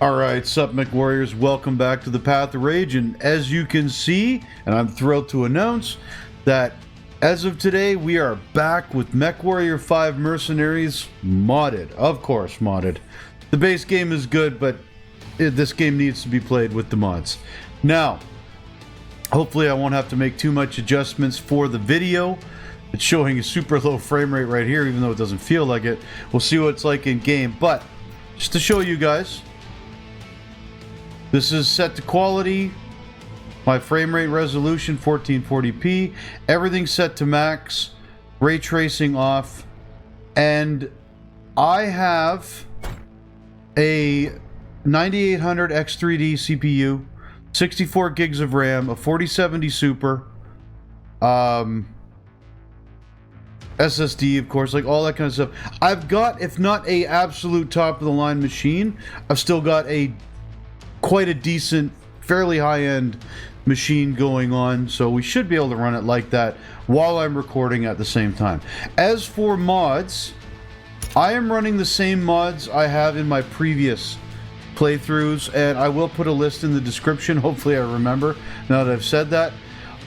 Alright, sup Mechwarriors, welcome back to the Path of Rage, and as you can see, and I'm thrilled to announce, that as of today, we are back with Mechwarrior 5 Mercenaries, modded, of course modded. The base game is good, but this game needs to be played with the mods. Now, hopefully I won't have to make too much adjustments for the video. It's showing a super low frame rate right here, even though it doesn't feel like it. We'll see what it's like in game, but just to show you guys, this is set to quality, my frame rate resolution 1440p, everything's set to max, ray tracing off, and I have a 9800 X3D CPU, 64 gigs of RAM, a 4070 Super, SSD, of course, like all that kind of stuff. I've got, if not a absolute top of the line machine, I've still got quite a decent, fairly high-end machine going on, so we should be able to run it like that while I'm recording at the same time. As for mods, I am running the same mods I have in my previous playthroughs, and I will put a list in the description. Hopefully I remember now that I've said that.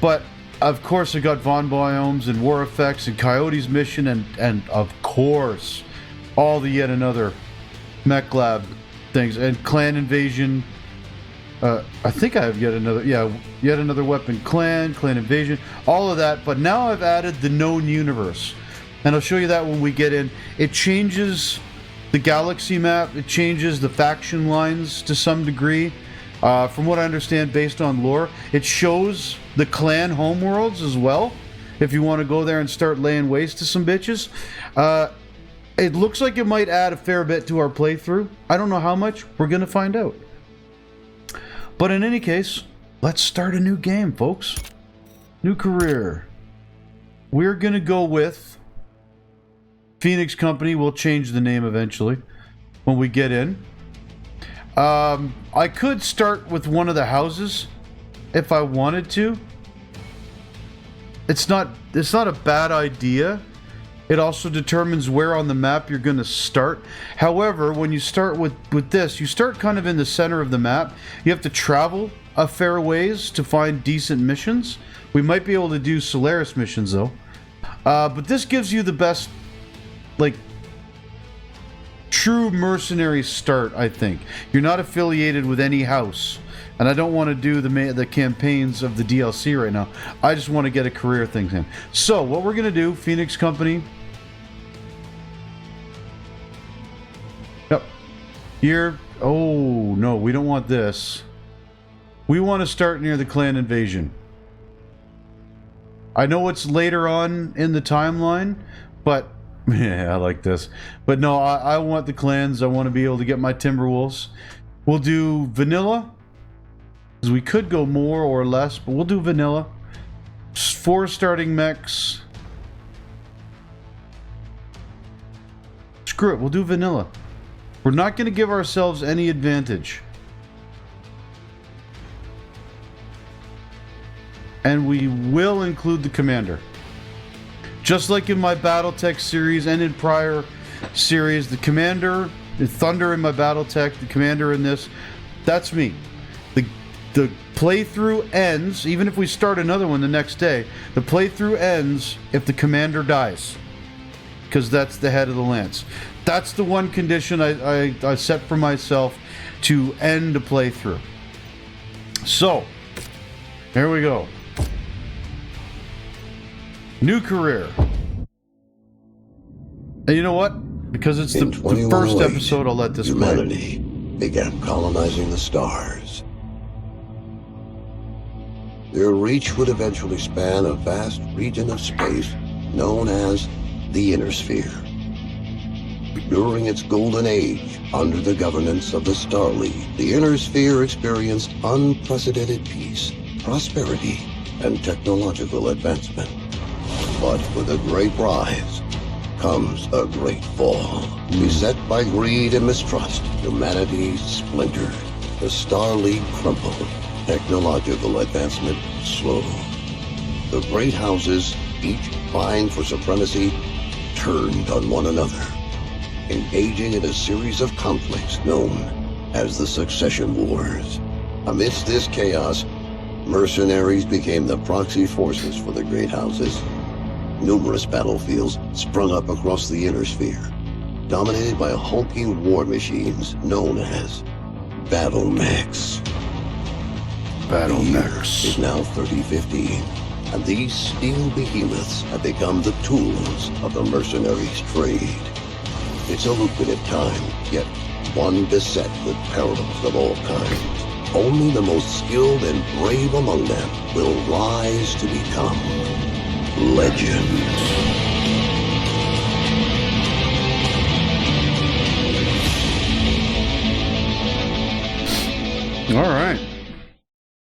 But of course I got Von Biomes and War Effects and Coyote's Mission, and of course all the yet another Mech Lab things, and Clan Invasion. I think I have yet another weapon, Clan Invasion, all of that, but now I've added the known universe, and I'll show you that when we get in. It changes the galaxy map, it changes the faction lines to some degree, from what I understand based on lore. It shows the clan homeworlds as well, if you want to go there and start laying waste to some bitches. It looks like it might add a fair bit to our playthrough. I don't know how much, we're gonna find out. But in any case, let's start a new game, folks. New career. We're going to go with Phoenix Company. We'll change the name eventually when we get in. I could start with one of the houses if I wanted to. It's not a bad idea. It also determines where on the map you're going to start. However, when you start with this, you start kind of in the center of the map. You have to travel a fair ways to find decent missions. We might be able to do Solaris missions though. But this gives you the best, like, true mercenary start, I think. You're not affiliated with any house. And I don't want to do the campaigns of the DLC right now. I just want to get a career thing in. So, what we're going to do, Phoenix Company. Yep. Here. Oh, no, we don't want this. We want to start near the Clan Invasion. I know it's later on in the timeline, but yeah, I like this. But no, I want the clans. I want to be able to get my Timberwolves. We'll do vanilla, because we could go more or less, but we'll do vanilla. 4 starting mechs. Screw it, we'll do vanilla. We're not going to give ourselves any advantage. And we will include the commander. Just like in my Battletech series and in prior series, the commander, the Thunder in my Battletech, the commander in this, that's me. The playthrough ends, even if we start another one the next day, the playthrough ends if the commander dies. Because that's the head of the lance. That's the one condition I set for myself to end a playthrough. So, here we go. New career. And you know what? Because it's the first episode, I'll let this humanity began colonizing the stars. Their reach would eventually span a vast region of space known as the Inner Sphere. During its golden age, under the governance of the Star League, the Inner Sphere experienced unprecedented peace, prosperity, and technological advancement. But with a great rise comes a great fall. Beset by greed and mistrust, humanity splintered. The Star League crumbled. Technological advancement slowed. The great houses, each vying for supremacy, turned on one another, engaging in a series of conflicts known as the Succession Wars. Amidst this chaos, mercenaries became the proxy forces for the great houses. Numerous battlefields sprung up across the inner sphere, dominated by hulking war machines known as Battlemechs. Battlemechs. Is now 3015, and these steel behemoths have become the tools of the mercenaries' trade. It's a lucrative time, yet one beset with perils of all kinds. Only the most skilled and brave among them will rise to become legends. All right.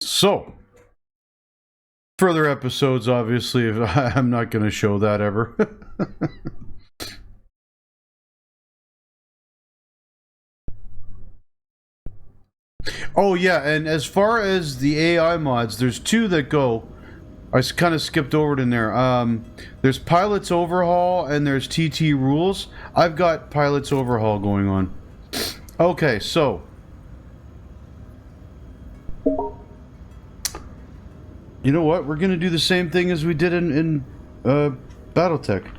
So, further episodes, obviously, I'm not going to show that ever. Oh, yeah, and as far as the AI mods, there's two that go. I kind of skipped over it in there. There's Pilot's Overhaul and there's TT Rules. I've got Pilot's Overhaul going on. Okay, so you know what? We're going to do the same thing as we did in Battletech.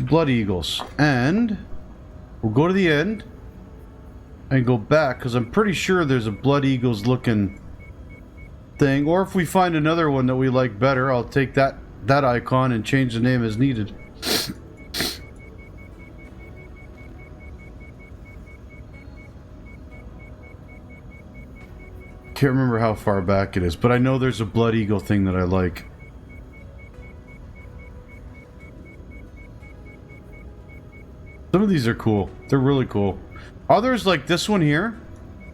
Blood Eagles. And we'll go to the end and go back, because I'm pretty sure there's a Blood Eagles looking thing. Or if we find another one that we like better, I'll take that icon and change the name as needed. Can't remember how far back it is, but I know there's a Blood Eagle thing that I like. Some of these are cool. They're really cool. Others, like this one here,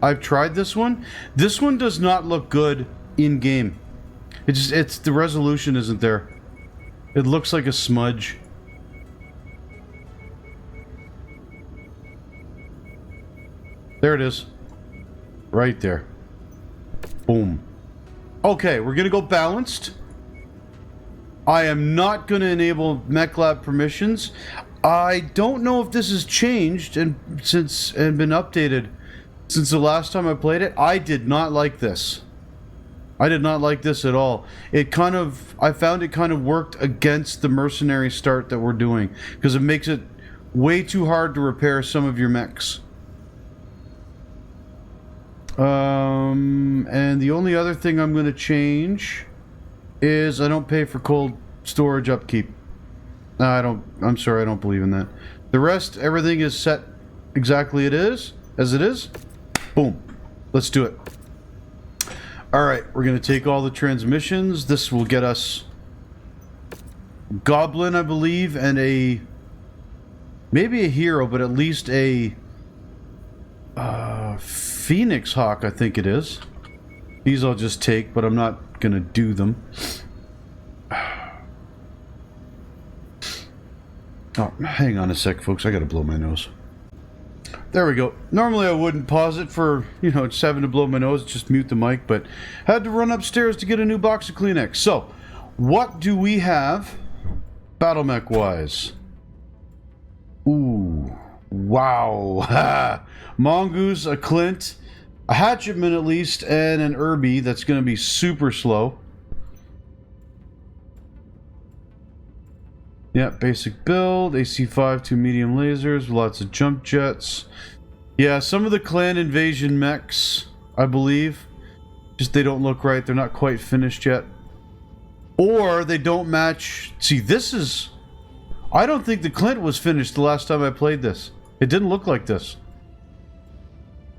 I've tried this one. This one does not look good in game. It's the resolution isn't there. It looks like a smudge. There it is. Right there. Boom. Okay, we're gonna go balanced. I am not gonna enable MechLab permissions. I don't know if this has changed and been updated since the last time I played it. I did not like this. I did not like this at all. I found it kind of worked against the mercenary start that we're doing, because it makes it way too hard to repair some of your mechs. And the only other thing I'm going to change is I don't pay for cold storage upkeep. I'm sorry, I don't believe in that. The rest, everything is set exactly as it is. Boom. Let's do it. Alright, we're going to take all the transmissions. This will get us Goblin, I believe, and maybe a hero, but at least a Phoenix Hawk, I think it is. These I'll just take, but I'm not going to do them. Oh, hang on a sec, folks. I gotta blow my nose. There we go. Normally I wouldn't pause it for, just having to blow my nose, just mute the mic, but had to run upstairs to get a new box of Kleenex. So, what do we have Battlemech-wise? Ooh. Wow. Mongoose, a Clint, a Hatchetman at least, and an Irby that's gonna be super slow. Yeah, basic build, AC-5, 2 medium lasers, lots of jump jets. Yeah, some of the clan invasion mechs, I believe, just they don't look right. They're not quite finished yet. Or they don't match. See, this is... I don't think the Clint was finished the last time I played this. It didn't look like this.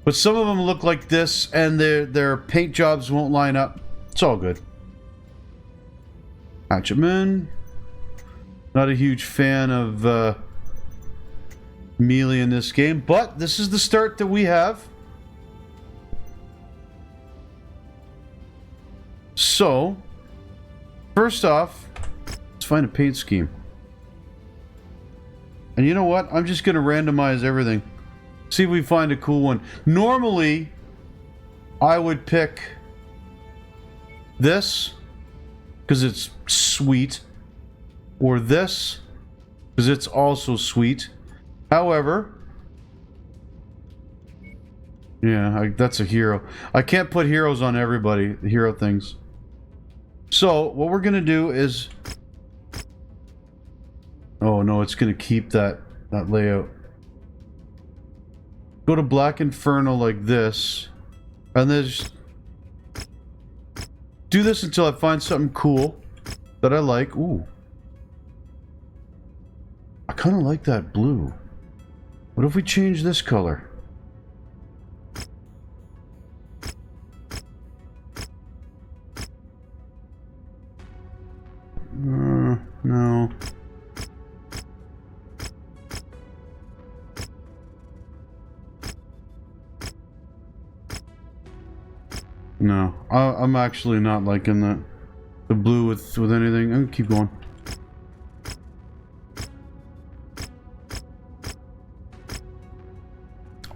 But some of them look like this, and their paint jobs won't line up. It's all good. Hatchetman. Not a huge fan of melee in this game, but this is the start that we have. So, first off, let's find a paint scheme. And you know what? I'm just going to randomize everything. See if we find a cool one. Normally, I would pick this, because it's sweet. Or this, because it's also sweet. However, Yeah, that's a hero. I can't put heroes on everybody, hero things. So, what we're going to do is... Oh, no, it's going to keep that layout. Go to Black Inferno like this. And then just... do this until I find something cool that I like. Ooh. I kind of like that blue. What if we change this color? No. No, I'm actually not liking that. The blue with anything. I'm gonna keep going.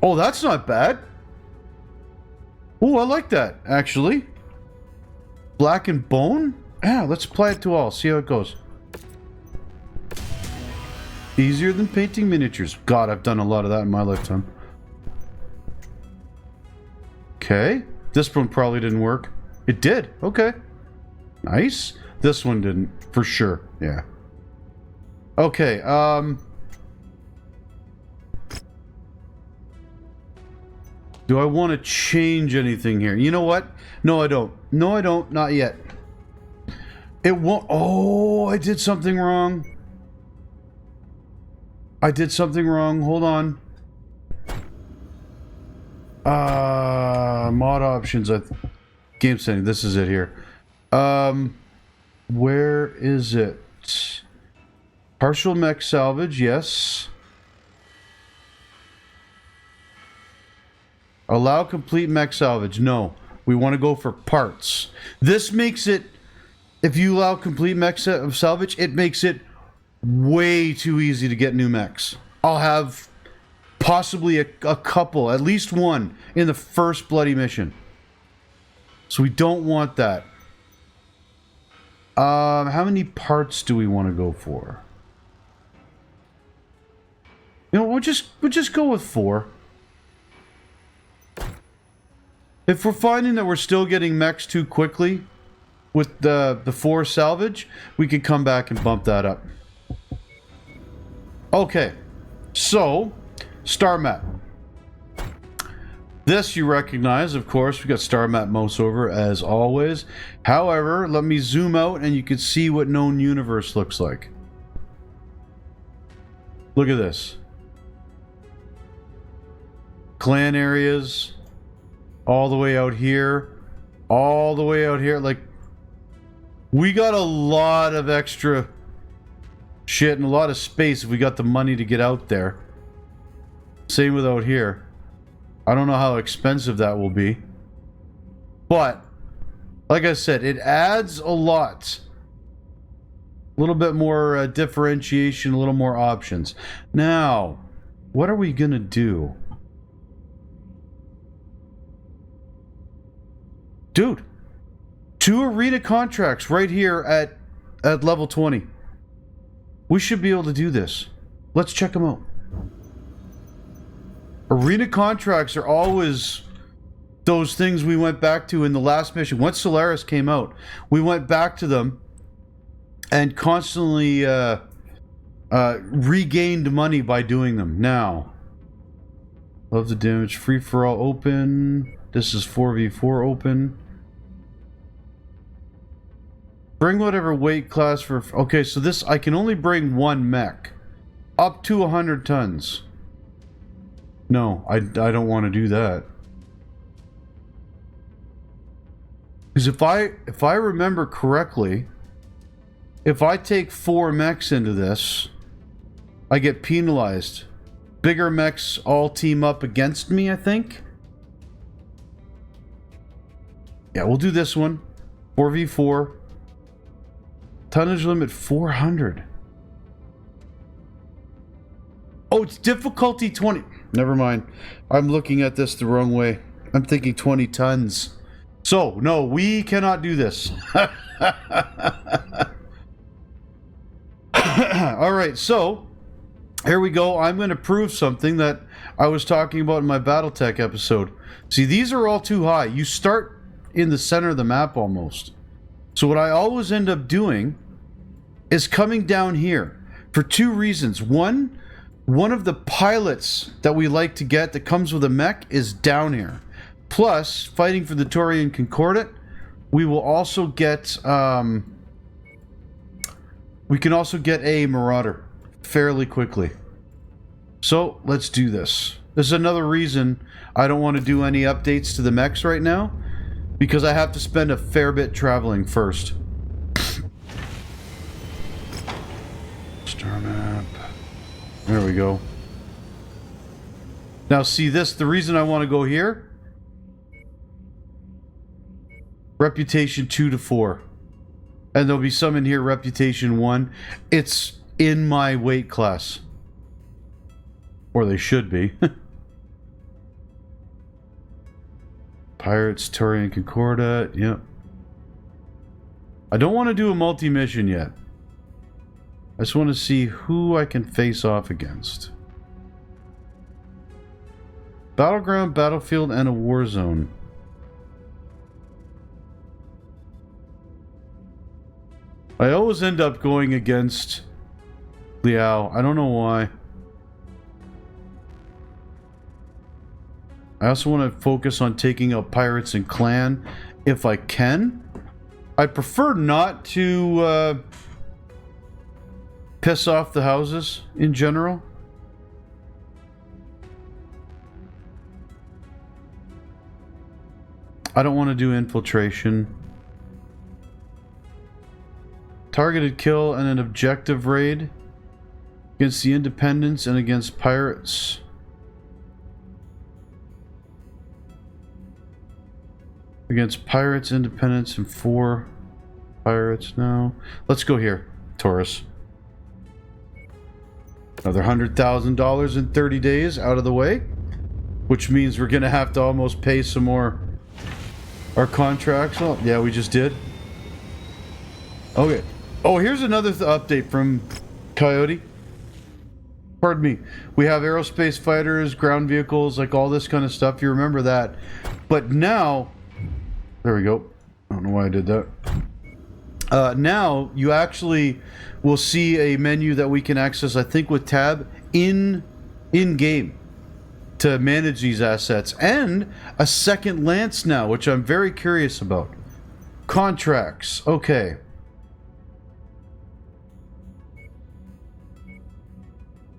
Oh, that's not bad. Oh, I like that, actually. Black and bone? Yeah, let's apply it to all. See how it goes. Easier than painting miniatures. God, I've done a lot of that in my lifetime. Okay. This one probably didn't work. It did. Okay. Nice. This one didn't. For sure. Yeah. Okay. Do I want to change anything here? You know what? No, I don't. No, I don't. Not yet. It won't... Oh, I did something wrong. I did something wrong. Hold on. Mod options. Game setting. This is it here. Where is it? Partial mech salvage. Yes. Allow complete mech salvage. No. We want to go for parts. This makes it... If you allow complete mech salvage, it makes it way too easy to get new mechs. I'll have possibly a couple, at least one, in the first bloody mission. So we don't want that. How many parts do we want to go for? You know, we'll just go with 4. If we're finding that we're still getting mechs too quickly with the 4 salvage, we could come back and bump that up. Okay, so star map. This you recognize, of course. We got star map mouse over as always. However, let me zoom out and you can see what known universe looks like. Look at this. Clan areas, all the way out here, all the way out here. Like, we got a lot of extra shit and a lot of space if we got the money to get out there. Same with out here. I don't know how expensive that will be. But, like I said, it adds a lot. A little bit more differentiation, a little more options. Now, what are we going to do? Dude, 2 arena contracts right here at level 20. We should be able to do this. Let's check them out. Arena contracts are always those things we went back to in the last mission. Once Solaris came out, we went back to them and constantly regained money by doing them. Now, love the damage. Free for all open. This is 4v4 open. Bring whatever weight class for... Okay, so this... I can only bring 1 mech. Up to 100 tons. No, I don't want to do that. Because if I remember correctly, if I take 4 mechs into this, I get penalized. Bigger mechs all team up against me, I think. Yeah, we'll do this one. 4v4. Tonnage limit 400. Oh, it's difficulty 20. Never mind. I'm looking at this the wrong way. I'm thinking 20 tons. So, no, we cannot do this. Alright, so, here we go. I'm going to prove something that I was talking about in my Battletech episode. See, these are all too high. You start in the center of the map almost. So what I always end up doing is coming down here for two reasons. One of the pilots that we like to get that comes with a mech is down here. Plus, fighting for the Taurian Concordat, we will also get, we can also get a Marauder fairly quickly. So, let's do this. This is another reason I don't want to do any updates to the mechs right now, because I have to spend a fair bit traveling first. Star map. There we go. Now see this, the reason I want to go here, reputation 2 to 4. And there'll be some in here, reputation 1. It's in my weight class. Or they should be. Pirates, Taurian Concordat, yep. I don't want to do a multi-mission yet. I just want to see who I can face off against. Battleground, battlefield, and a war zone. I always end up going against Liao. I don't know why. I also want to focus on taking out pirates and clan if I can. I prefer not to piss off the houses in general. I don't want to do infiltration. Targeted kill and an objective raid against the independents and against pirates. Against pirates, independents, and 4 pirates now. Let's go here, Taurus. Another $100,000 in 30 days out of the way, which means we're going to have to almost pay some more our contracts. Oh, yeah, we just did. Okay. Oh, here's another update from Coyote. Pardon me. We have aerospace fighters, ground vehicles, like all this kind of stuff. You remember that. But now... There we go. I don't know why I did that. Now, you actually will see a menu that we can access, I think, with tab in-game to manage these assets. And a second lance now, which I'm very curious about. Contracts. Okay.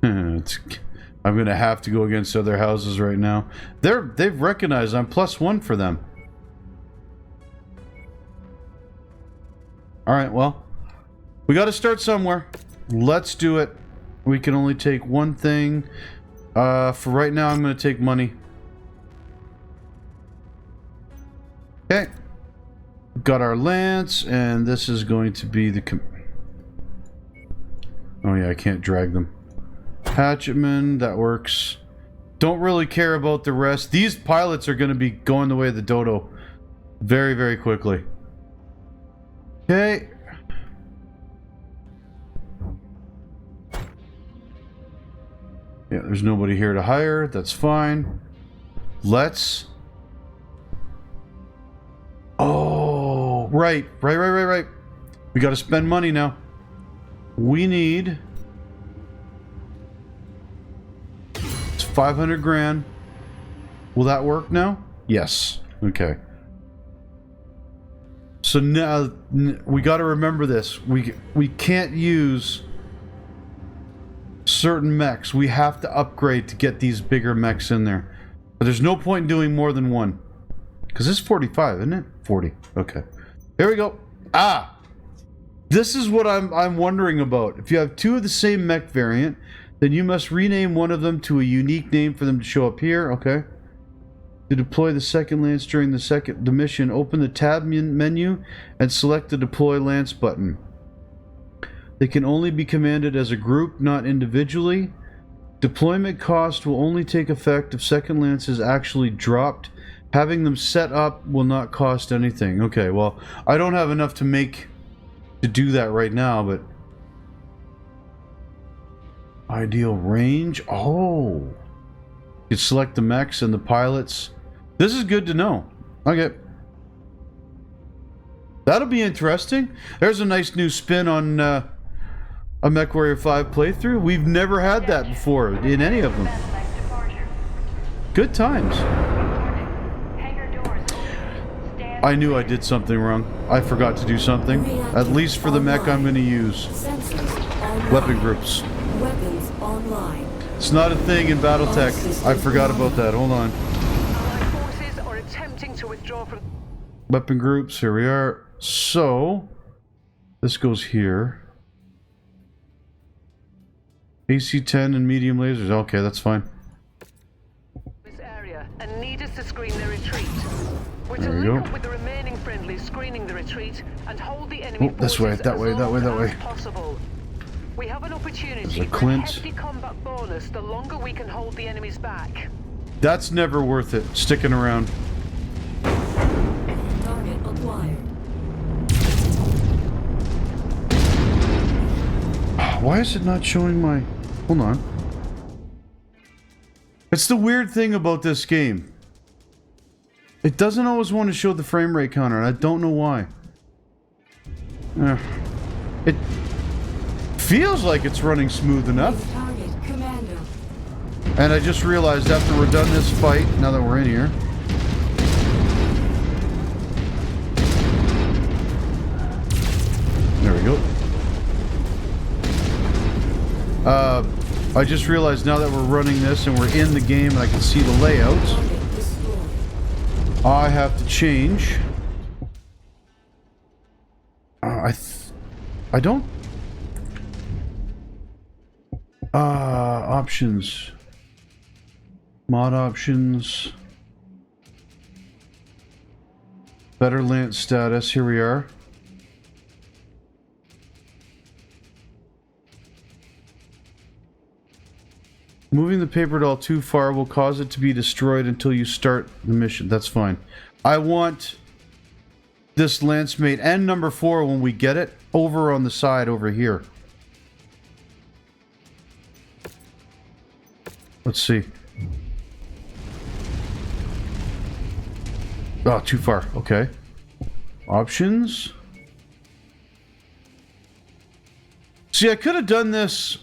I'm going to have to go against other houses right now. They've recognized I'm +1 for them. Alright, well, we got to start somewhere. Let's do it. We can only take one thing. For right now, I'm going to take money. Okay. Got our lance, and this is going to be the... Oh yeah, I can't drag them. Hatchetman, that works. Don't really care about the rest. These pilots are going to be going the way of the dodo very, very quickly. Okay. Yeah, there's nobody here to hire. That's fine. Let's... Oh, right. We got to spend money now. We need... It's 500 grand. Will that work now? Yes. Okay. So now we got to remember this. We can't use certain mechs. We have to upgrade to get these bigger mechs in there. But there's no point in doing more than one. Because this is 45, isn't it? 40. Okay. Here we go. Ah! This is what I'm wondering about. If you have 2 of the same mech variant, then you must rename one of them to a unique name for them to show up here. Okay. To deploy the second lance during the mission, open the tab menu and select the deploy lance button. They can only be commanded as a group, not individually. Deployment cost will only take effect if second lance is actually dropped. Having them set up will not cost anything. Okay, well, I don't have enough to do that right now, but... Ideal range? Oh! You select the mechs and the pilots. This is good to know. Okay. That'll be interesting. There's a nice new spin on a Mechwarrior 5 playthrough. We've never had that before in any of them. Good times. I knew I did something wrong. I forgot to do something. At least for the mech I'm going to use. Weapon groups. Weapons online. It's not a thing in Battletech. I forgot about that. Hold on. Forces are attempting to withdraw from Weapon groups. Here we are. So, this goes here. AC-10 and medium lasers. Okay, that's fine. this area and need us to screen their retreat. We're to There we link go. up with the remaining friendlies screening the retreat and hold the enemy Oh, this way, forces that way, as that way, long that way. as possible. We have an opportunity There's a for a Clint. hefty combat bonus the longer we can hold the enemies back. That's never worth it, sticking around. Target acquired. Why is it not showing my... Hold on. It's the weird thing about this game. It doesn't always want to show the frame rate counter, and I don't know why. It feels like it's running smooth enough. Target commando. And I just realized after we're done this fight, now that we're in here... There we go. I just realized now that we're running this and we're in the game and I can see the layouts, Target destroyed. I have to change. I don't. Options. Mod options. Better lance status. Here we are. Moving the paper doll too far will cause it to be destroyed until you start the mission. That's fine. I want this lancemate and number 4 when we get it over on the side over here. Let's see. Oh, too far. Okay. Options. See, I could have done this,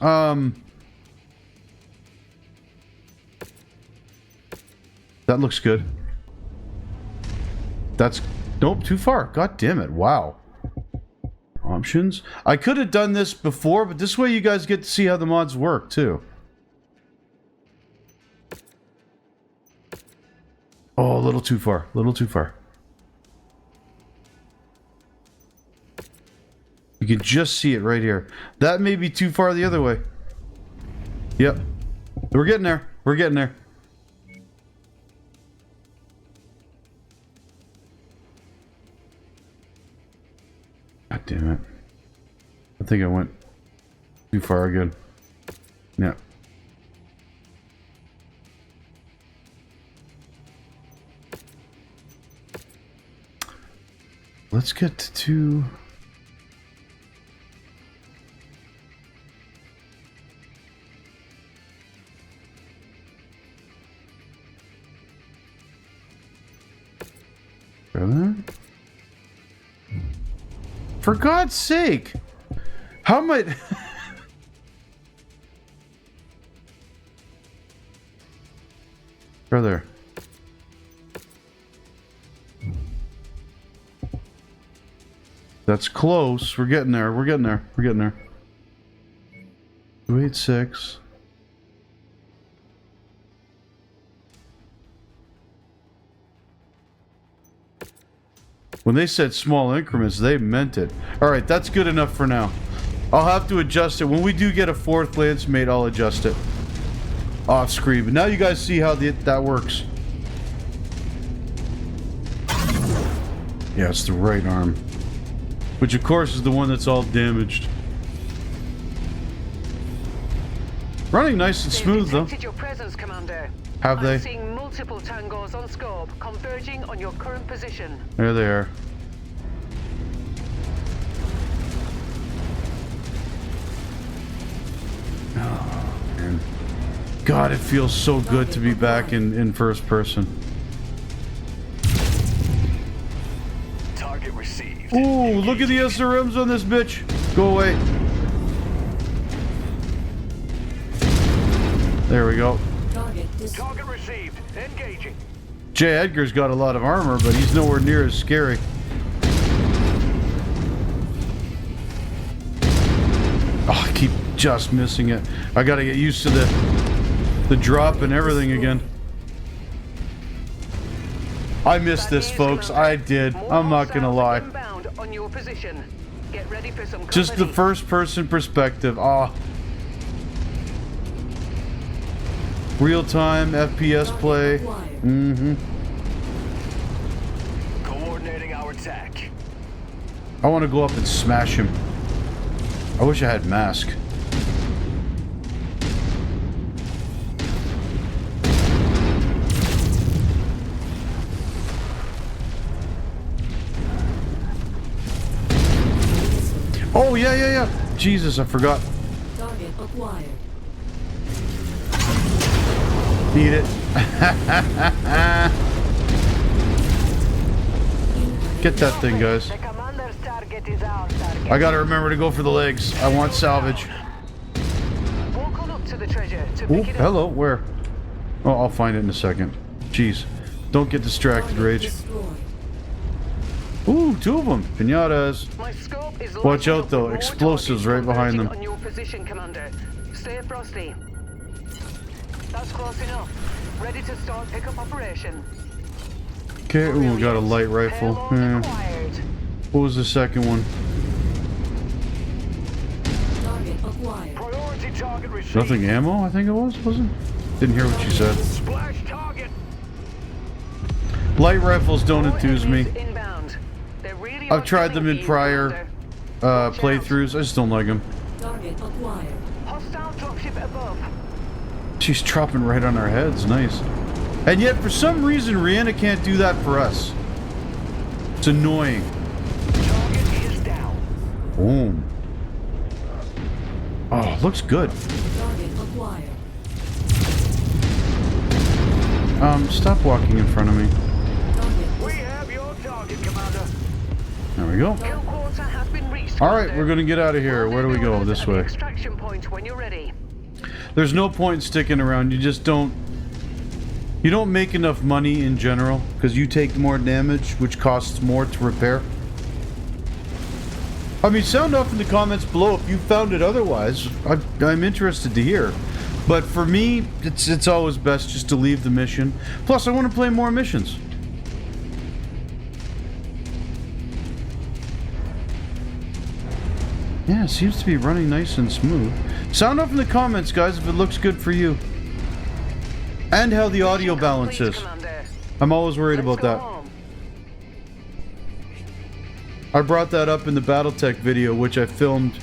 that looks good. That's... Nope, too far. God damn it. Wow. Options. I could have done this before, but this way you guys get to see how the mods work, too. Oh, a little too far. A little too far. You can just see it right here. That may be too far the other way. Yep. We're getting there. We're getting there. God damn it. I think I went too far again. Yeah. Let's get to 2. Brother? For God's sake! How am I... Brother. That's close. We're getting there. We're getting there. We're getting there. 286. When they said small increments, they meant it. Alright, that's good enough for now. I'll have to adjust it. When we do get a 4th lancemate, I'll adjust it. Off screen. But now you guys see how that works. Yeah, it's the right arm. Which of course is the one that's all damaged. Running nice and smooth though. Your presence, Commander. Have they? I'm seeing multiple tangos on scope converging on your current position. There they are. Oh, man. God, it feels so good to be back in first person. Target received. Ooh, look at the SRMs on this bitch. Go away. There we go. Target received. Engaging. J. Edgar's got a lot of armor, but he's nowhere near as scary. Oh, I keep just missing it. I gotta get used to the drop and everything again. I missed this, folks. I did. I'm not gonna lie. On your position. Get ready for some Just the first-person perspective. Ah. Real-time FPS play. Mm-hmm. Coordinating our attack. I want to go up and smash him. I wish I had mask. Oh, yeah. Jesus, I forgot. Target acquired. Eat it. Get that thing, guys. The commander's target is our target. I gotta remember to go for the legs. I want salvage. Walk on up to the treasure to Oh, pick it up. hello. Where? Oh, I'll find it in a second. Jeez. Don't get distracted, Rage. Destroyed. Ooh, 2 of them. Pinatas. My scope is Watch lighting out, up though. with more Explosives targets right behind them. converging on your position, Commander. Stay frosty. That's close enough. Ready to start pickup operation. Okay, ooh, we got a light rifle. Payload Eh. acquired. What was the second one? Target acquired. Priority target received. Nothing ammo, I think it was, wasn't? Didn't hear what you said. Splash target. Light rifles don't More enthuse me. enemies inbound. They're really I've tried them in outflanking, prior Commander. playthroughs. I just don't like them. Target acquired. Hostile dropship above. She's dropping right on our heads. Nice. And yet, for some reason, Rihanna can't do that for us. It's annoying. Target is down. Boom. Oh, looks good. Target acquired. Stop walking in front of me. Target We have your target, Commander. There we go. Kill quarter has been reached. All right, Commander. we're gonna get out of here. Where do we go? Rendezvous This at the way. Extraction point when you're ready. There's no point in sticking around. You just don't. You don't make enough money in general because you take more damage, which costs more to repair. I mean, sound off in the comments below if you found it otherwise. I'm interested to hear. But for me, it's always best just to leave the mission. Plus, I want to play more missions. Yeah, it seems to be running nice and smooth. Sound off in the comments, guys, if it looks good for you. And how the audio balance is. Commander. I'm always worried Let's about go that. home. I brought that up in the Battletech video, which I filmed.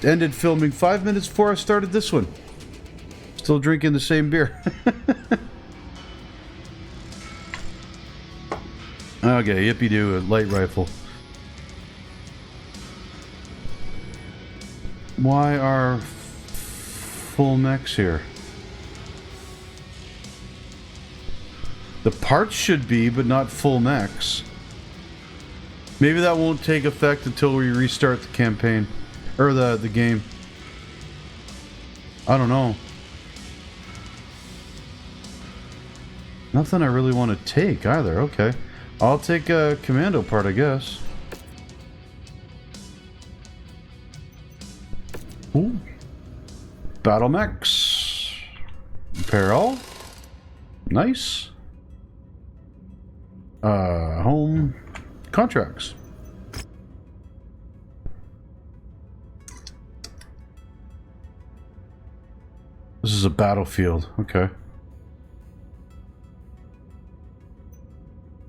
Ended filming 5 minutes before I started this one. Still drinking the same beer. Okay, yippee-doo, a light rifle. Why are full mechs here? The parts should be, but not full mechs. Maybe that won't take effect until we restart the campaign. Or the game. I don't know. Nothing I really want to take either. Okay. I'll take a commando part, I guess. Ooh. Battlemechs. Apparel. Nice. Home contracts. This is a battlefield. Okay.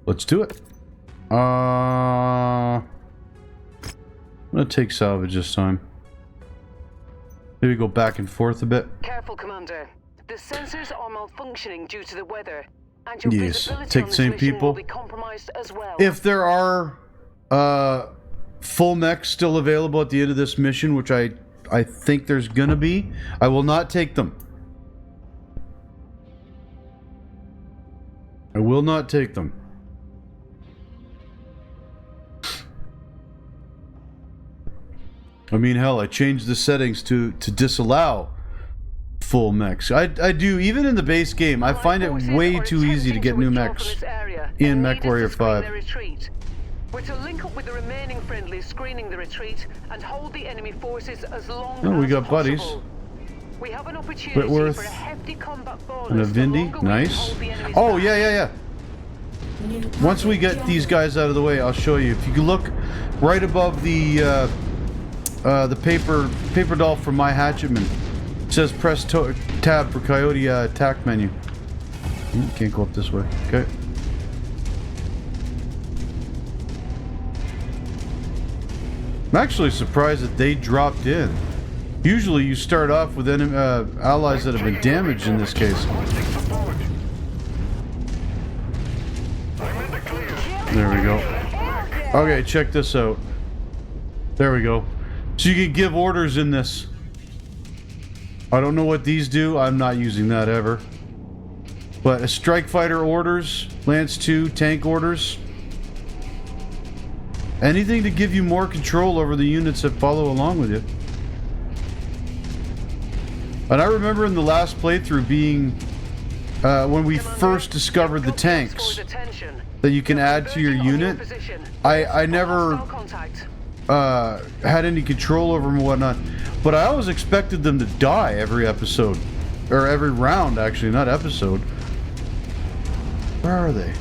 Let's do it. I'm gonna take salvage this time. Maybe go back and forth a bit. Careful, Commander. The sensors are malfunctioning due to the weather, and your Yes, visibility take on the this same mission people. will be compromised as well. If there are full mechs still available at the end of this mission, which I think there's gonna be, I will not take them. I will not take them. I mean, hell, I changed the settings to disallow full mechs. I do, even in the base game, I find it way too easy to get new mechs in Mechwarrior 5. We're to link up with the remaining friendlies screening the retreat and hold the enemy forces as long Oh, as we got possible. buddies. We have an opportunity Whitworth for a hefty combat bonus and a the Vindy. longer we Nice. hold the enemy's Oh, back. yeah. New Once we target get these guys out of the way, I'll show you. If you can look right above the paper doll from my hatchetman, it says press tab for coyote attack menu. Can't go up this way. Okay. I'm actually surprised that they dropped in. Usually you start off with enemy, allies that have been damaged in this case. There we go. Okay, check this out. There we go. So you can give orders in this. I don't know what these do. I'm not using that ever. But a strike fighter orders, Lance 2, tank orders. Anything to give you more control over the units that follow along with you. And I remember in the last playthrough being when we first discovered the tanks that you can add to your unit. I never had any control over them and whatnot, but I always expected them to die every episode, or every round actually, not episode. Where are they?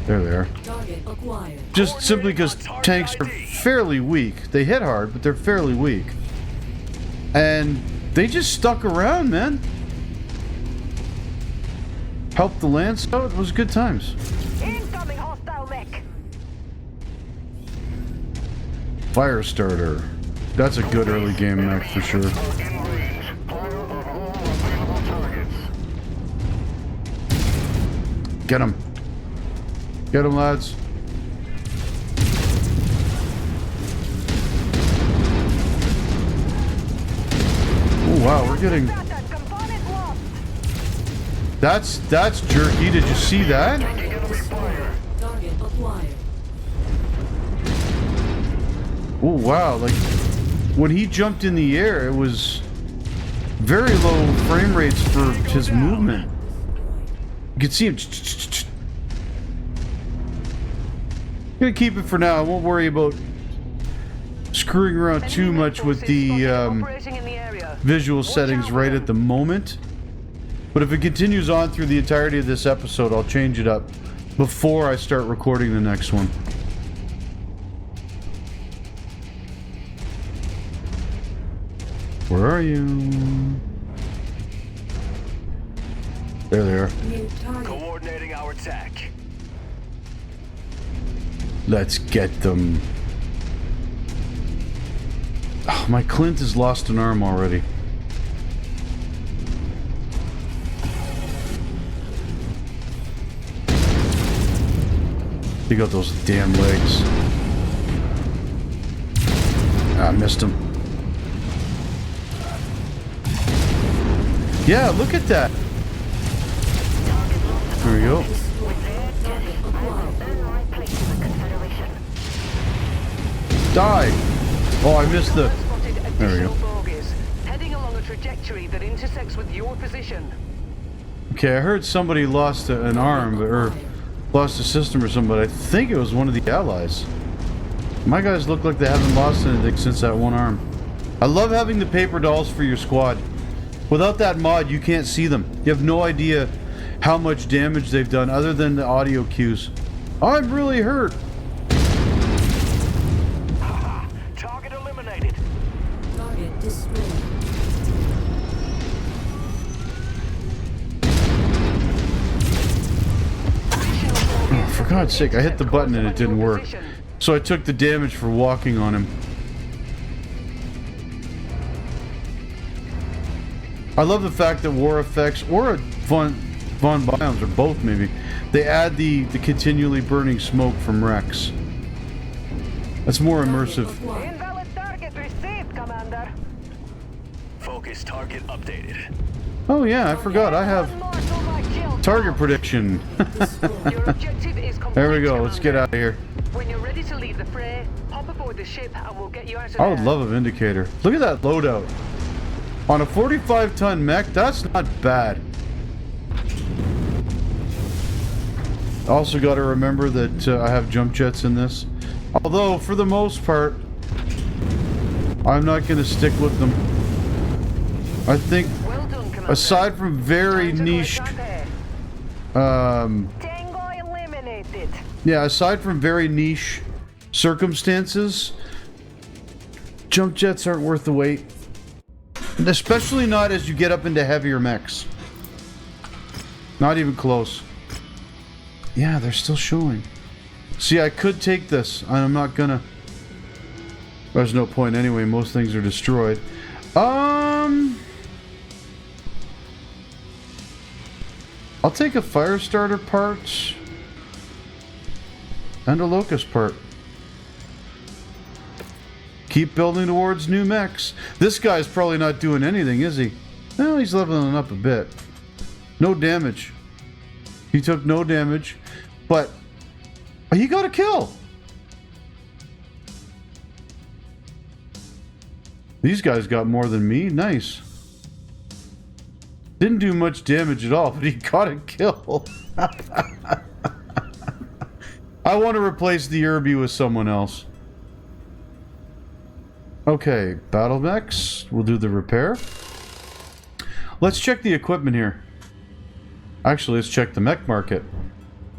There they are. Target acquired. Just simply because tanks are fairly weak. They hit hard, but they're fairly weak. And they just stuck around, man. Helped the lance out. It was good times. Incoming hostile mech. Fire starter. That's a good early game mech for sure. Get him. Get him, lads. Oh wow, we're getting... That's jerky. Did you see that? Target acquired. Oh wow, like when he jumped in the air, it was very low frame rates for his movement. You can see him. Gonna keep it for now. I won't worry about screwing around too much with the visual settings right at the moment. But if it continues on through the entirety of this episode, I'll change it up before I start recording the next one. Where are you? There they are. New target. Coordinating our attack. Let's get them. Oh, my Clint has lost an arm already. He got those damn legs. Ah, I missed him. Yeah, look at that. There we go. Target acquired. Die. Oh, I missed the... There we go. Heading along a trajectory that intersects with your position. Okay, I heard somebody lost an arm, or lost a system or something, but I think it was one of the allies. My guys look like they haven't lost anything since that one arm. I love having the paper dolls for your squad. Without that mod, you can't see them. You have no idea how much damage they've done other than the audio cues. I'm really hurt. Target eliminated. Target destroyed. Oh, for God's sake, I hit the button and it didn't work. So I took the damage for walking on him. I love the fact that War Effects or Von Biomes, or both maybe, they add the continually burning smoke from Rex. That's more immersive. Invalid target received, Commander. Focus target updated. Oh yeah, I forgot. I have One more to my kill Target prediction. Your objective is complete. There we go. Let's get Commander. out of here. When you're ready to leave the fray, hop aboard the ship and we'll get you out of I there. would love a Vindicator. Look at that loadout. On a 45-ton mech, that's not bad. Also got to remember that I have jump jets in this. Although, for the most part, I'm not going to stick with them. I think, Well done, Commander. aside from very Time to niche... collect our pay. Tango eliminated. Yeah, aside from very niche circumstances, jump jets aren't worth the wait. And especially not as you get up into heavier mechs. Not even close. Yeah, they're still showing. See, I could take this, and I'm not gonna. There's no point anyway, most things are destroyed. I'll take a fire starter part and a locust part. Keep building towards new mechs. This guy's probably not doing anything, is he? No, he's leveling up a bit. No damage. He took no damage, but he got a kill. These guys got more than me. Nice. Didn't do much damage at all, but he got a kill. I want to replace the Irby with someone else. Okay, Battlemechs. We'll do the repair. Let's check the equipment here. Actually, let's check the mech market.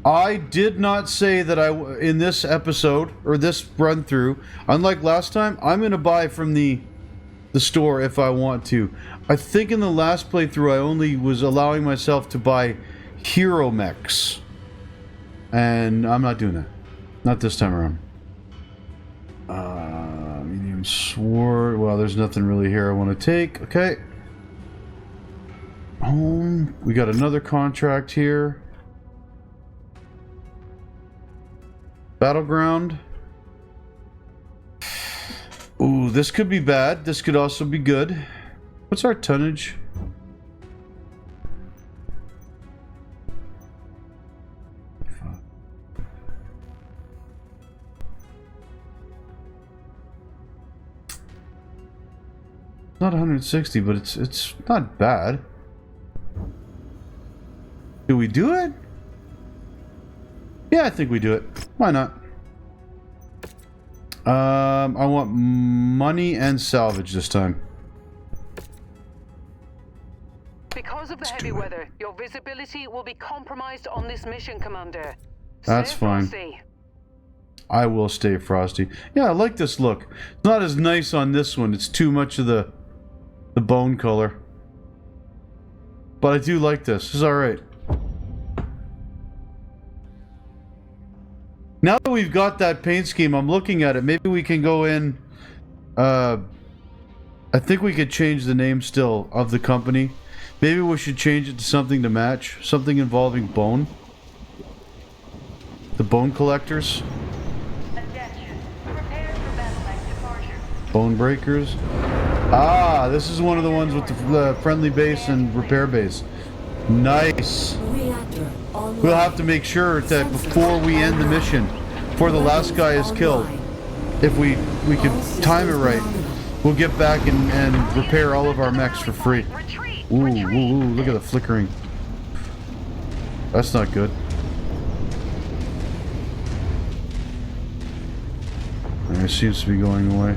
I did not say that in this episode, or this run through, unlike last time, I'm going to buy from the store if I want to. I think in the last playthrough I only was allowing myself to buy hero mechs. And I'm not doing that. Not this time around. Medium sword. Well, there's nothing really here I want to take. Okay. Home. We got another contract here. Battleground. Ooh, this could be bad. This could also be good. What's our tonnage? Not 160, but it's not bad. Do we do it? Yeah, I think we do it. Why not? I want money and salvage this time. Because of the heavy weather, your visibility will be compromised on this mission, Commander. That's Stay fine. frosty. I will stay frosty. Yeah, I like this look. It's not as nice on this one. It's too much of the bone color. But I do like this. It's alright. Now that we've got that paint scheme, I'm looking at it. Maybe we can go in... I think we could change the name still of the company. Maybe we should change it to something to match. Something involving bone. The bone collectors. Attention. Prepare for Battlemech departure. Bone breakers. Ah, this is one of the ones with the friendly base and repair base. Nice. Reactor online. We'll have to make sure that before we end the mission, before the last guy is killed, if we can time it right, we'll get back and repair all of our mechs for free. Retreat. Ooh, Retreat. ooh, ooh, look at the flickering. That's not good. It seems to be going away.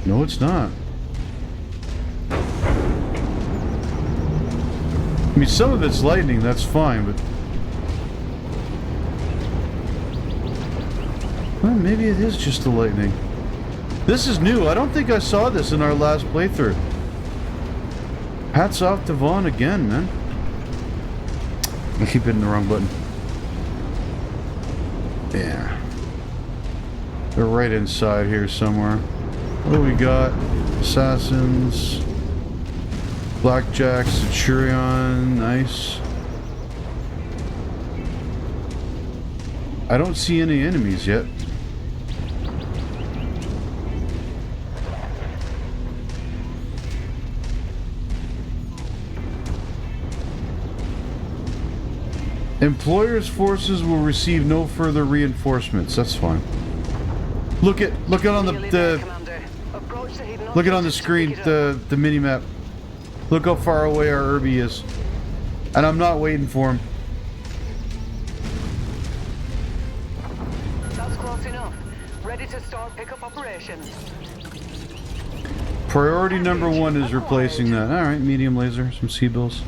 No, it's not. I mean, some of it's lightning, that's fine, but... Well, maybe it is just the lightning. This is new. I don't think I saw this in our last playthrough. Hats off to Vaughn again, man. I keep hitting the wrong button. Yeah. They're right inside here somewhere. What do we got? Assassins. Blackjack, Centurion, nice. I don't see any enemies yet. Employers' forces will receive no further reinforcements. That's fine. Look at on Nearly there, the Commander. Approach the hidden look at on the objectives to screen pick it up. the mini map. Look how far away our Irby is, and I'm not waiting for him. That's close enough. Ready to start pickup operations. Priority number 1 is replacing that. All right, medium laser, some C-bills.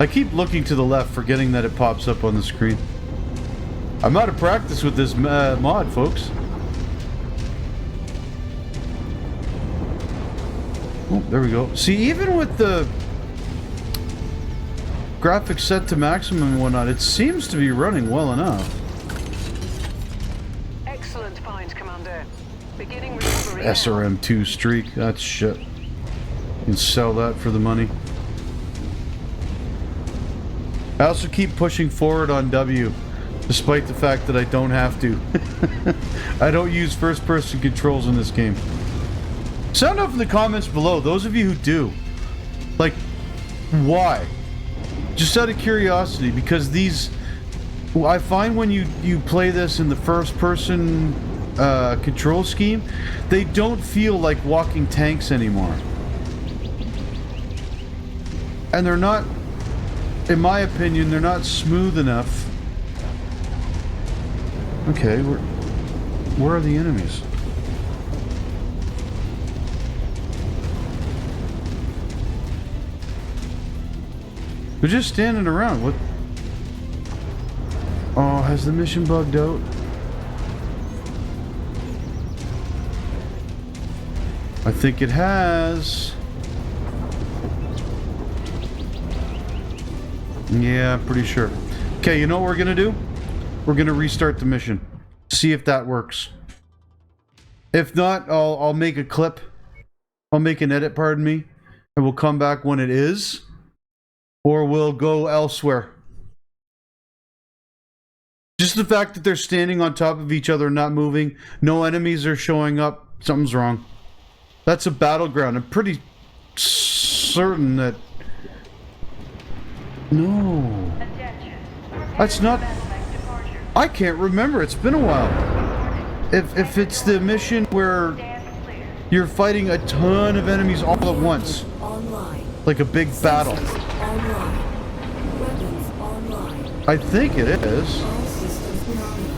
I keep looking to the left, forgetting that it pops up on the screen. I'm out of practice with this mod, folks. Oh, there we go. See, even with the graphics set to maximum and whatnot, it seems to be running well enough. Excellent find, Commander. Beginning recovery. now. SRM2 streak, that's shit. You can sell that for the money. I also keep pushing forward on W, despite the fact that I don't have to. I don't use first-person controls in this game. Sound off in the comments below, those of you who do. Like, why? Just out of curiosity, because these... I find when you play this in the first-person control scheme, they don't feel like walking tanks anymore. And they're not... In my opinion, they're not smooth enough. Okay, where are the enemies? They're just standing around. What? Oh, has the mission bugged out? I think it has. Yeah, I'm pretty sure. Okay, you know what we're gonna do? We're gonna restart the mission. See if that works. If not, I'll make a clip. I'll make an edit, pardon me. And we'll come back when it is. Or we'll go elsewhere. Just the fact that they're standing on top of each other, not moving. No enemies are showing up. Something's wrong. That's a battleground. I'm pretty certain that... No. Attention. Prepare That's for not... Battlemech departure. I can't remember. It's been a while. If it's the mission where Stand clear. you're fighting a ton of enemies all at once. Online. Like a big battle. Online. Weapons online. I think it is. All systems nominal.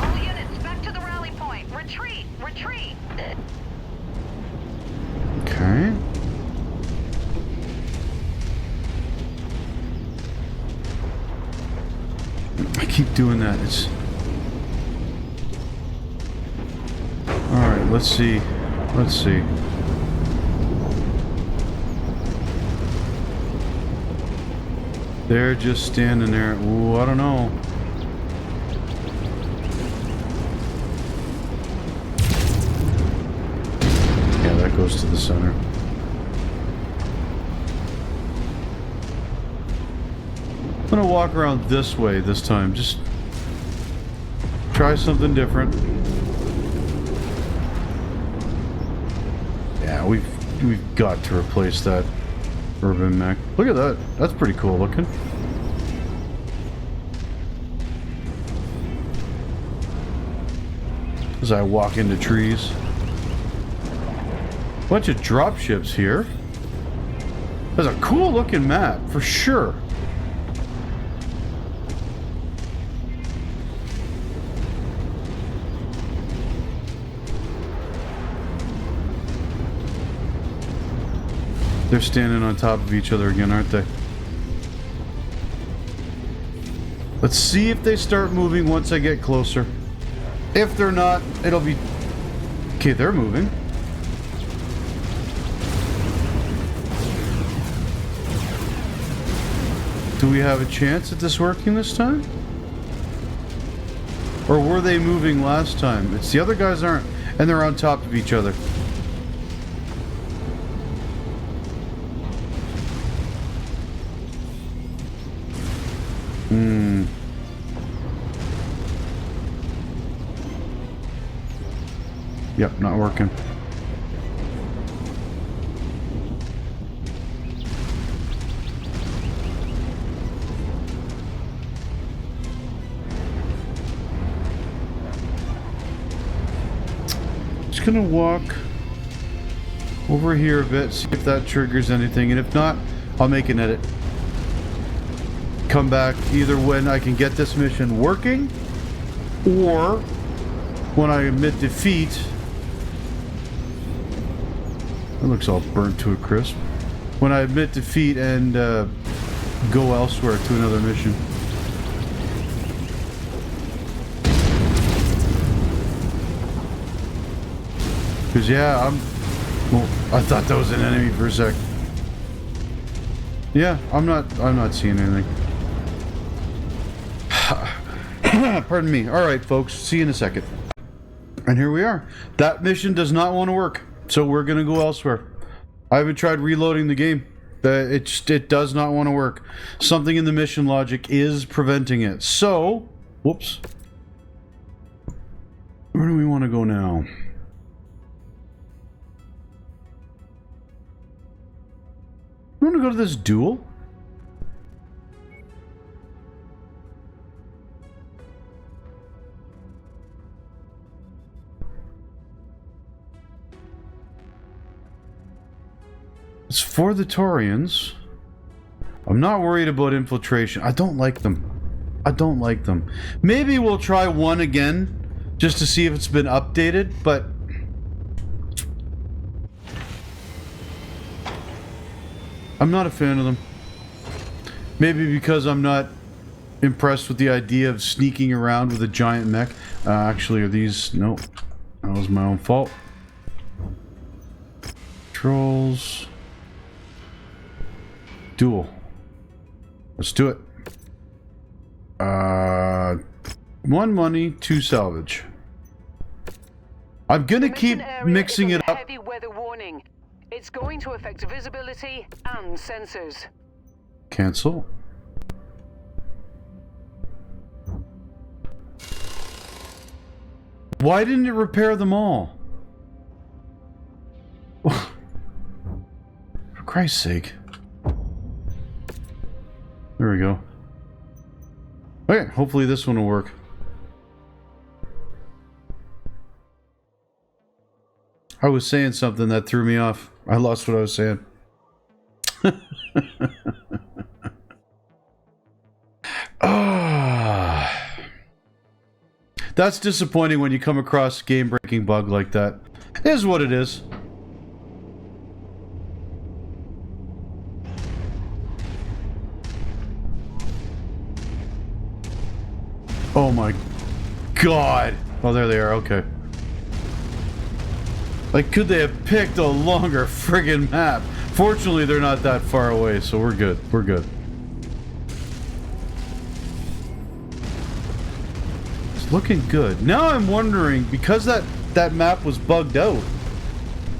All units back to the rally point. Retreat! Retreat! Okay. I keep doing that. It's... Alright, let's see. Let's see. They're just standing there. Ooh, I don't know. Yeah, that goes to the center. I'm gonna walk around this way this time. Just try something different. Yeah, we've got to replace that urban mech. Look at that. That's pretty cool looking. As I walk into trees. Bunch of dropships here. That's a cool looking map for sure. They're standing on top of each other again, aren't they? Let's see if they start moving once I get closer. If they're not, it'll be... Okay, they're moving. Do we have a chance at this working this time? Or were they moving last time? It's the other guys aren't, and they're on top of each other. Yep, not working. just gonna walk over here a bit, see if that triggers anything, and if not, I'll make an edit. Come back either when I can get this mission working, or when I admit defeat. That looks all burnt to a crisp. When I admit defeat and go elsewhere to another mission. Because yeah, well, I thought that was an enemy for a sec. Yeah, I'm not seeing anything. Pardon me. Alright folks, see you in a second. And here we are. That mission does not want to work, so we're gonna go elsewhere. I haven't tried reloading the game. It does not want to work. Something in the mission logic is preventing it. So, whoops. Where do we want to go now? You want to go to this duel? It's for the Taurians. I'm not worried about infiltration. I don't like them. I don't like them. Maybe we'll try one again just to see if it's been updated, but I'm not a fan of them. Maybe because I'm not impressed with the idea of sneaking around with a giant mech. Actually, are these... Nope. That was my own fault. Trolls. Duel. Let's do it. 1 money, 2 salvage. I'm gonna keep mixing it up. Heavy weather warning. It's going to affect visibility and sensors. Cancel. Why didn't it repair them all? For Christ's sake. There we go. Okay, hopefully this one will work. I was saying something that threw me off. I lost what I was saying. That's disappointing when you come across a game-breaking bug like that. It is what it is. Oh my god. Oh, there they are. Okay. Like, could they have picked a longer friggin' map? Fortunately, they're not that far away, so we're good. We're good. It's looking good. Now I'm wondering, because that map was bugged out,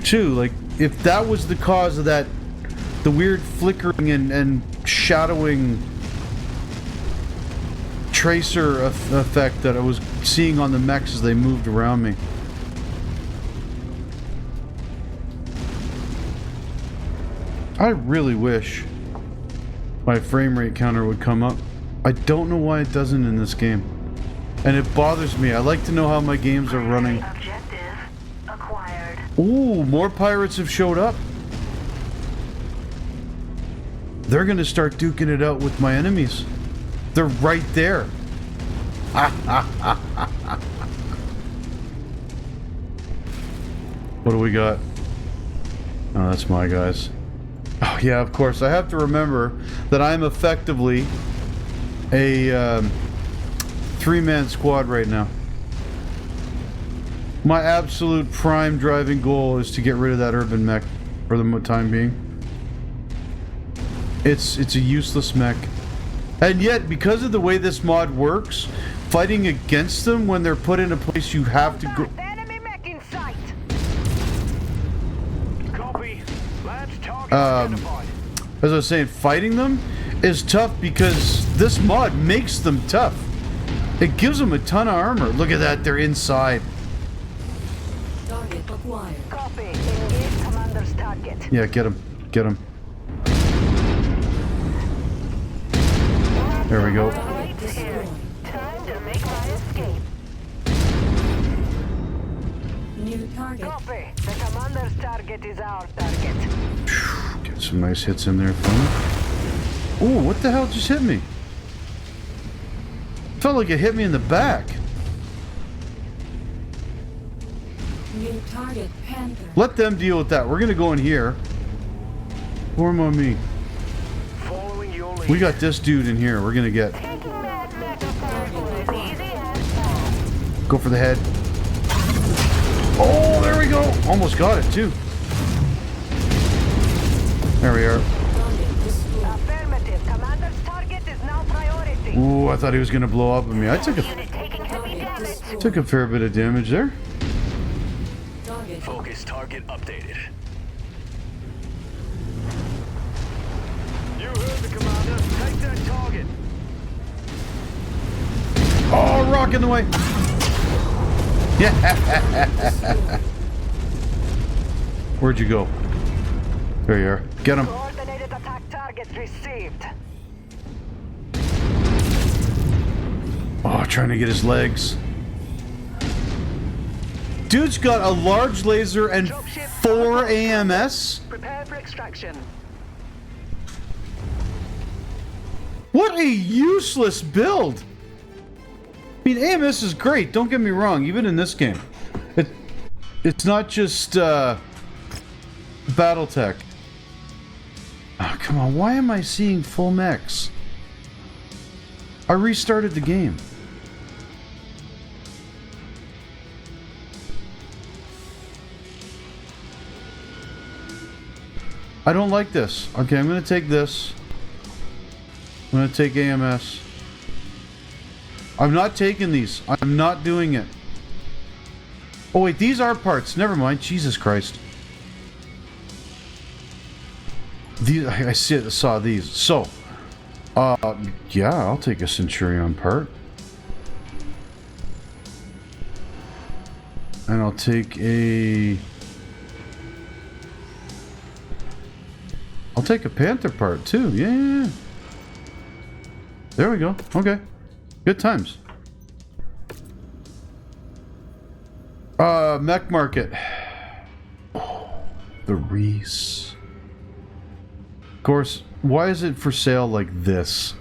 too, like, if that was the cause of that, the weird flickering and shadowing tracer effect that I was seeing on the mechs as they moved around me. I really wish my frame rate counter would come up. I don't know why it doesn't in this game. And it bothers me. I like to know how my games are running. Objective acquired. Ooh, more pirates have showed up. They're gonna start duking it out with my enemies. They're right there. What do we got? Oh, that's my guys. Oh, yeah, of course. I have to remember that I'm effectively a 3-man squad right now. My absolute prime driving goal is to get rid of that urban mech for the time being. It's a useless mech. And yet, because of the way this mod works, fighting against them when they're put in a place you have to go... Enemy mech in sight. Copy. Lance target identified. As I was saying, fighting them is tough because this mod makes them tough. It gives them a ton of armor. Look at that, they're inside. Target acquired. Copy. Engage commander's target. Yeah, get him. Get him. There we go. Target destroyed. Time to make my escape. New New target. Copy. The commander's target is our target. Get some nice hits in there for me. Oh, what the hell just hit me? Felt like it hit me in the back. New target Panther. Let them deal with that. We're gonna go in here. Form on me. Following your lead. We got this dude in here. We're gonna get. Go for the head. Oh, there we go. Almost got it too. There we are. Target destroyed. Affirmative. Commander's target is now priority. Ooh, I thought he was gonna blow up on me. I took Target destroyed. a fair bit of damage there. Target. Focus target updated. You heard the commander. Take that target. Oh, rock in the way. Yeah. Where'd you go? There you are. Get him. Coordinated attack target received. Oh, trying to get his legs. Dude's got a large laser and 4 AMS. Prepare for extraction. What a useless build. I mean, AMS is great, don't get me wrong, even in this game. It's not just Battletech. Oh, come on, why am I seeing full mechs? I restarted the game. I don't like this. Okay, I'm gonna take this. I'm gonna take AMS. I'm not taking these. I'm not doing it. Oh wait, these are parts. Never mind. Jesus Christ. These I saw these. So, yeah, I'll take a Centurion part, and I'll take a. I'll take a Panther part too. Yeah. There we go. Okay. Good times. Mech market. Oh, the Reese. Of course, why is it for sale like this?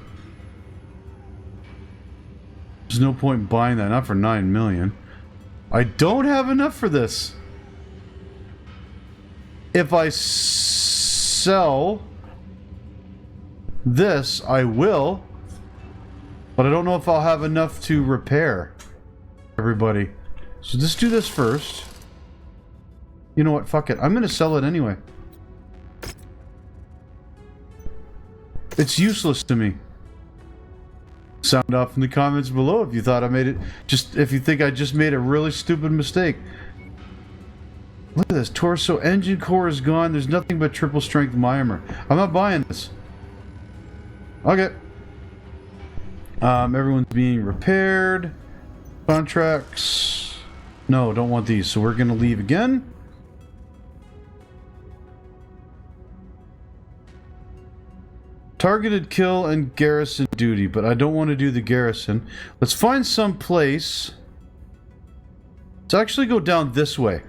There's no point buying that. Not for 9 million. I don't have enough for this. If I sell this, I will. But I don't know if I'll have enough to repair everybody. So just do this first. You know what? Fuck it. I'm going to sell it anyway. It's useless to me. Sound off in the comments below if you thought I made it. If you think I just made a really stupid mistake. Look at this. Torso engine core is gone. There's nothing but triple strength Myanmar. I'm not buying this. Okay. Everyone's being repaired. Contracts. No, don't want these. So we're going to leave again. Targeted kill and garrison duty, but I don't want to do the garrison. Let's find some place. Let's actually go down this way.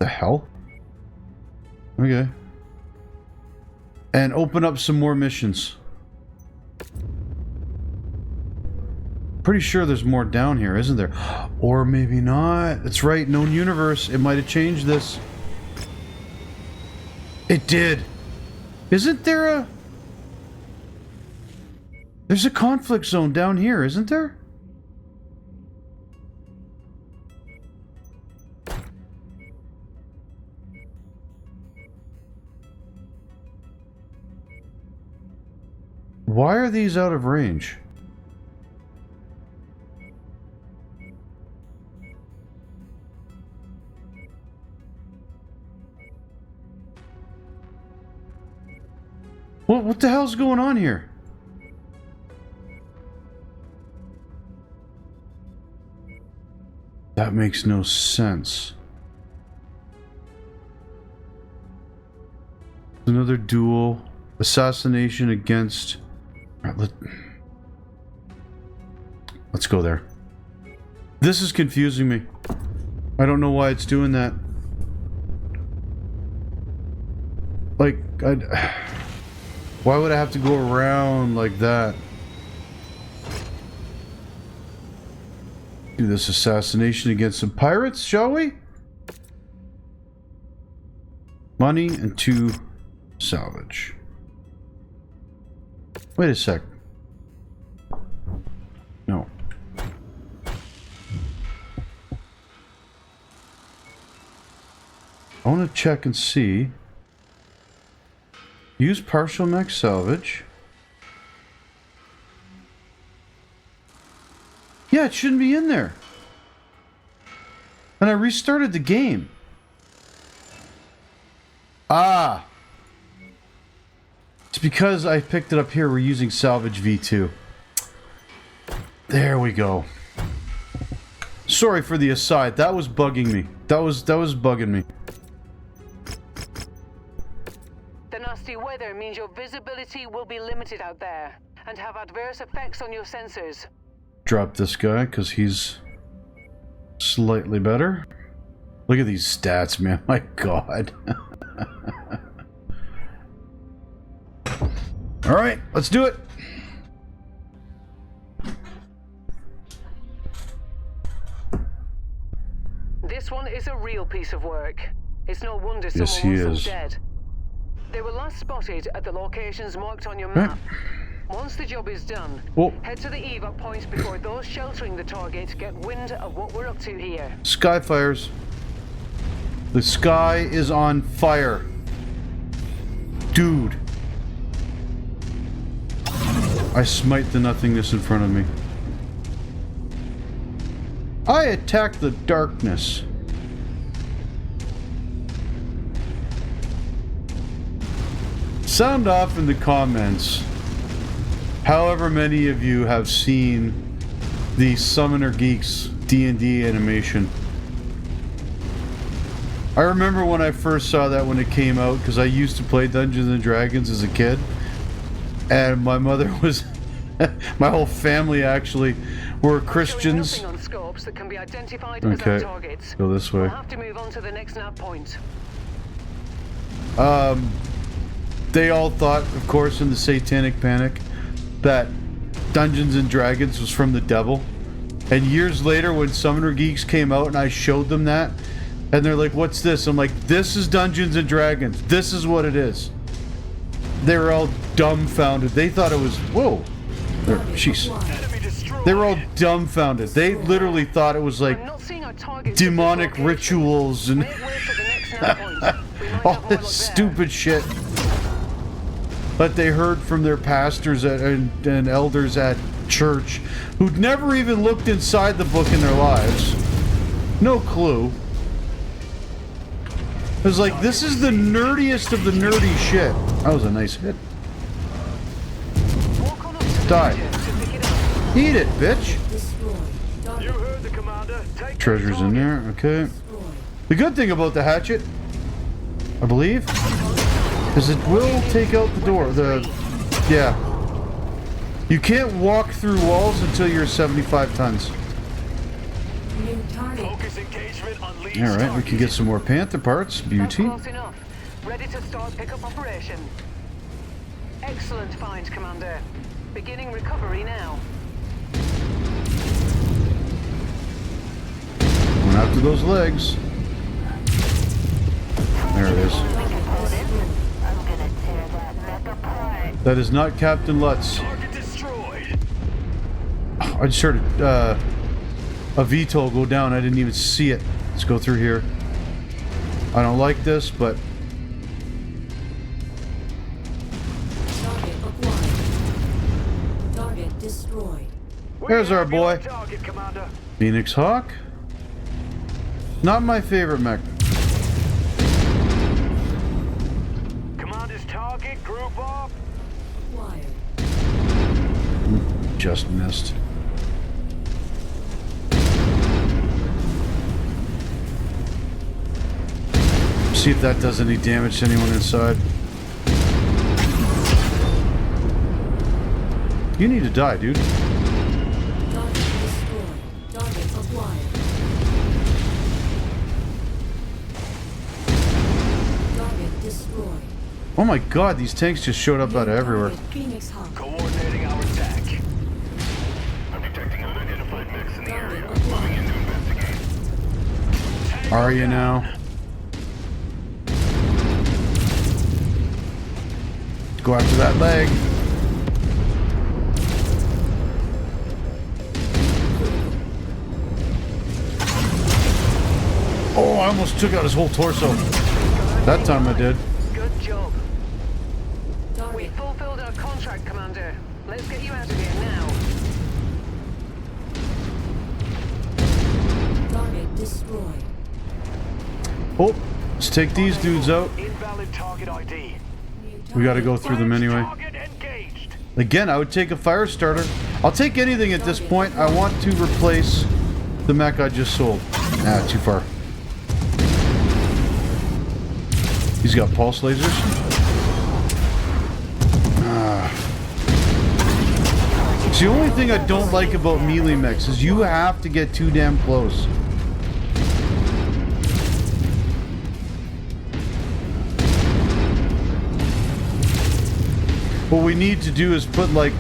The hell? Okay. And open up some more missions. Pretty sure there's more down here, isn't there? Or maybe not. That's right, known universe. It might have changed this. It did. Isn't there a... There's a conflict zone down here, isn't there? Why are these out of range? What the hell's going on here? That makes no sense. Another duel. Assassination against... Alright, let's go there. This is confusing me. I don't know why it's doing that. Like, why would I have to go around like that? Do this assassination against some pirates, shall we? Money and 2 salvage. Wait a sec. No. I want to check and see. Use partial mech salvage. Yeah, it shouldn't be in there. And I restarted the game. Ah. It's because I picked it up here. We're using salvage V2. There we go. Sorry for the aside. That was bugging me. That was bugging me. The nasty weather means your visibility will be limited out there and have adverse effects on your sensors. Drop this guy because he's slightly better. Look at these stats, man. My God. All right, let's do it. This one is a real piece of work. It's no wonder Yes, someone he was is. so dead. They were last spotted at the locations marked on your map. Once the job is done, Whoa. head to the evac point before those sheltering the target get wind of what we're up to here. Sky fires. The sky is on fire. Dude. I smite the nothingness in front of me. I attack the darkness. Sound off in the comments. However many of you have seen the Summoner Geeks D&D animation. I remember when I first saw that when it came out, because I used to play Dungeons and Dragons as a kid, and my mother was, my whole family actually were Christians. Showing nothing on scopes that can be identified as our Okay, targets. go this way. We'll have to move on to the next nav point. They all thought, of course, in the Satanic Panic, that Dungeons and Dragons was from the devil. And years later, when Summoner Geeks came out and I showed them that, and they're like, "What's this?" I'm like, "This is Dungeons and Dragons. This is what it is." They were all dumbfounded. They thought it was, whoa. Jeez. Enemy destroyed. They were all dumbfounded. They literally thought it was like I'm not seeing our targets. demonic rituals and Make way for the next nav point. We might all have more this luck stupid shit that they heard from their pastors and elders at church who'd never even looked inside the book in their lives. No clue. It was like, this is the nerdiest of the nerdy shit. That was a nice hit. there. Walk on up to the Die. ledger to pick it up. Eat it, bitch. Destroyed. You Target heard the commander. Take Treasure's in there, okay. destroyed. The good thing about the hatchet, I believe, is it will take out the door. Yeah. You can't walk through walls until you're 75 tons. New target. Focus engagement on lead. Alright, we can get some more panther parts. That's Beauty. close enough. Ready to start pickup operation. Excellent find, Commander. Beginning recovery now. Going after those legs. There it is. That is not Captain Lutz. Target destroyed. I just heard a VTOL go down. I didn't even see it. Let's go through here. I don't like this, but Target acquired. Target destroyed. there's our boy. Target, commander. Phoenix Hawk. Not my favorite mech. Commander's target. Group up. Acquired. Just missed. See if that does any damage to anyone inside. You need to die, dude. Target destroyed. Target acquired. acquired. Target destroyed. Oh my god, these tanks just showed up out of everywhere. Target Phoenix Hub. Coordinating our attack. I'm detecting unidentified mechs in the Target area. Moving acquired. in to investigate. Are you now? Go after that leg. Oh, I almost took out his whole torso. That time I did. Good job. We Target. fulfilled our contract, Commander. Let's get you out of here now. Target destroyed. Oh, let's take these dudes out. Invalid target ID. We gotta go through them anyway. Target engaged. Again, I would take a fire starter. I'll take anything at this point. I want to replace the mech I just sold. Ah, too far. He's got pulse lasers. It's the only thing I don't like about melee mechs is you have to get too damn close. What we need to do is put like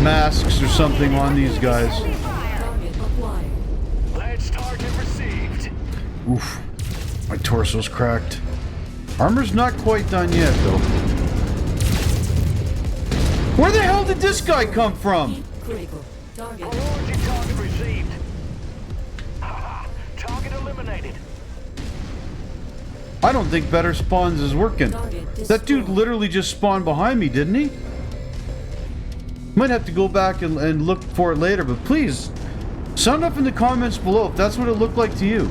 masks or something on these guys. Target acquired. Ledge target received. Oof. My torso's cracked. Armor's not quite done yet, though. Where the hell did this guy come from? Heat critical. Target. Priority target received. Haha. Target eliminated. I don't think better spawns is working. That dude literally just spawned behind me, didn't he? Might have to go back and look for it later, but please, sound up in the comments below if that's what it looked like to you.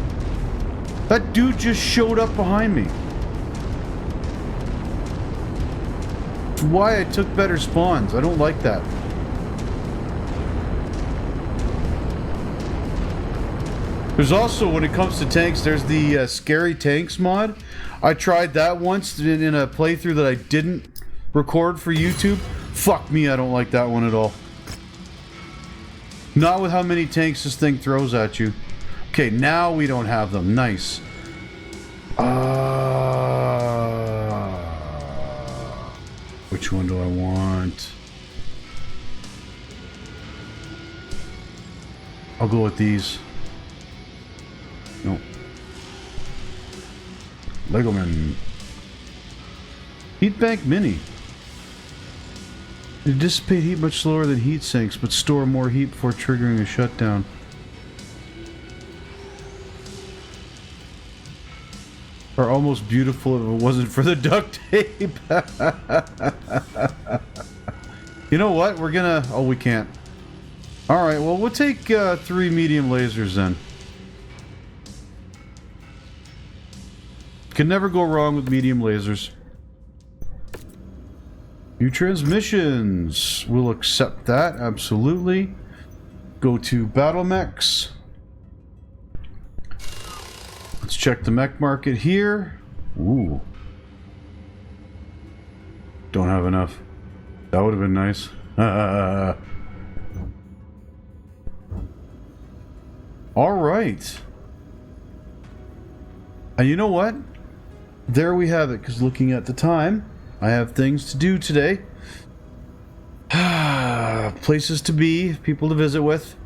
That dude just showed up behind me. It's why I took better spawns. I don't like that. There's also, when it comes to tanks, there's the Scary Tanks mod. I tried that once in a playthrough that I didn't record for YouTube. Fuck me, I don't like that one at all. Not with how many tanks this thing throws at you. Okay, now we don't have them. Nice. Which one do I want? I'll go with these. No. Lego Man. Heat Bank Mini. They dissipate heat much slower than heat sinks, but store more heat before triggering a shutdown. Are almost beautiful if it wasn't for the duct tape. You know what? We're gonna... Oh, we can't. Alright, well, we'll take 3 medium lasers then. Can never go wrong with medium lasers. New transmissions. We'll accept that, absolutely. Go to Battlemechs. Let's check the mech market here. Ooh. Don't have enough. That would have been nice. Alright. And you know what? There we have it, because looking at the time, I have things to do today. Places to be, people to visit with.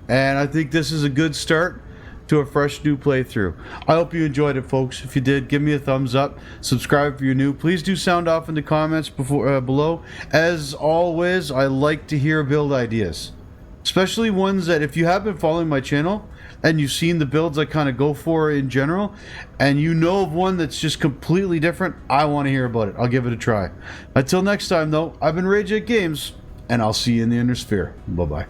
And I think this is a good start to a fresh new playthrough. I hope you enjoyed it, folks. If you did, give me a thumbs up. Subscribe if you're new. Please do sound off in the comments below. As always, I like to hear build ideas. Especially ones that, if you have been following my channel and you've seen the builds I kind of go for in general, and you know of one that's just completely different, I want to hear about it. I'll give it a try. Until next time, though, I've been Rage8 Games, and I'll see you in the Inner Sphere. Bye-bye.